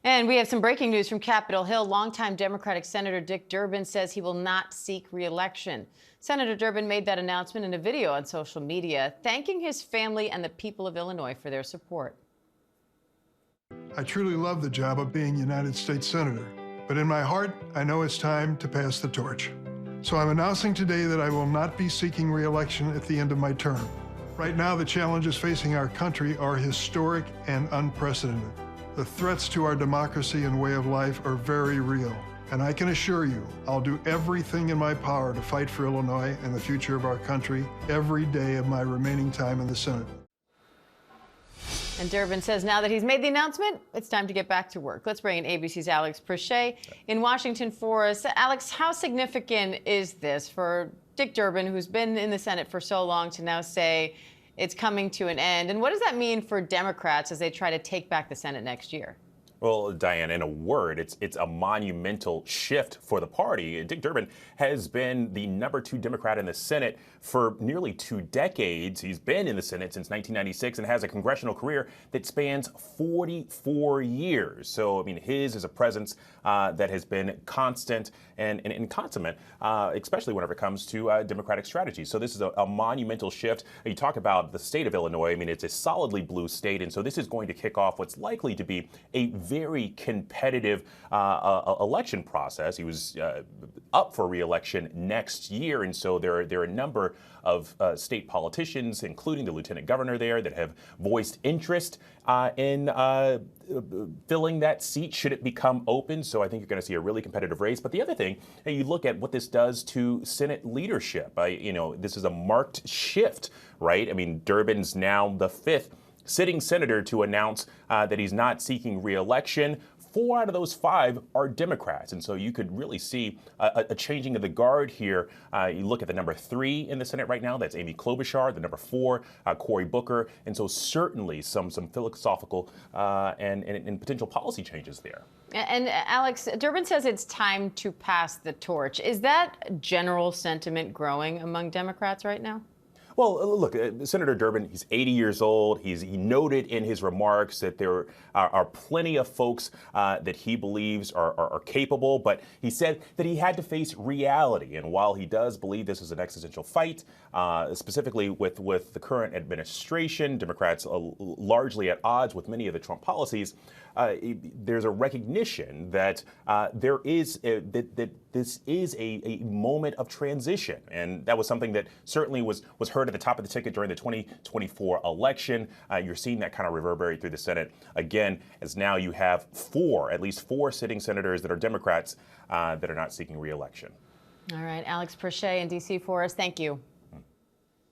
And we have some breaking news from Capitol Hill. Longtime Democratic Senator Dick Durbin says he will not seek re-election. Senator Durbin made that announcement in a video on social media, thanking his family and the people of Illinois for their support. I truly love the job of being United States Senator, but in my heart, I know it's time to pass the torch. So I'm announcing today that I will not be seeking re-election at the end of my term. Right now, the challenges facing our country are historic and unprecedented. The threats to our democracy and way of life are very real. And I can assure you, I'll do everything in my power to fight for Illinois and the future of our country every day of my remaining time in the Senate. And Durbin says now that he's made the announcement, it's time to get back to work. Let's bring in ABC's Alex Prochet in Washington for us. Alex, how significant is this for Dick Durbin, who's been in the Senate for so long, to now say it's coming to an end? And what does that mean for Democrats as they try to take back the Senate next year? Well, Diane, in a word, it's a monumental shift for the party. Dick Durbin has been the #2 Democrat in the Senate for nearly 2 decades. He's been in the Senate since 1996 and has a congressional career that spans 44 years. So, I mean, his is a presence that has been constant and consummate, especially whenever it comes to Democratic strategy. So this is a monumental shift. You talk about the state of Illinois. I mean, it's a solidly blue state, and so this is going to kick off what's likely to be a very competitive election process. He was up for re-election next year, and so there are a number of state politicians, including the lieutenant governor there, that have voiced interest in filling that seat should it become open. So I think you're going to see a really competitive race. But the other thing, you look at what this does to Senate leadership. This is a marked shift, right? I mean, Durbin's now the 5th sitting senator to announce that he's not seeking re-election. 4 out of those 5 are Democrats. And so you could really see a changing of the guard here. You look at the #3 in the Senate right now, that's Amy Klobuchar, the #4, Cory Booker. And so certainly some philosophical and potential policy changes there. And Alex, Durbin says it's time to pass the torch. Is that general sentiment growing among Democrats right now? Well, look, Senator Durbin, he's 80 years old. He noted in his remarks that there are plenty of folks that he believes are capable, but he said that he had to face reality. And while he does believe this is an existential fight, specifically with the current administration, Democrats largely at odds with many of the Trump policies, there's a recognition that that this is a moment of transition. And that was something that certainly was heard at the top of the ticket during the 2024 election. You're seeing that kind of reverberate through the Senate again, as now you have at least four sitting senators that are Democrats that are not seeking re-election. All right, Alex Prochet in D.C. for us. Thank you.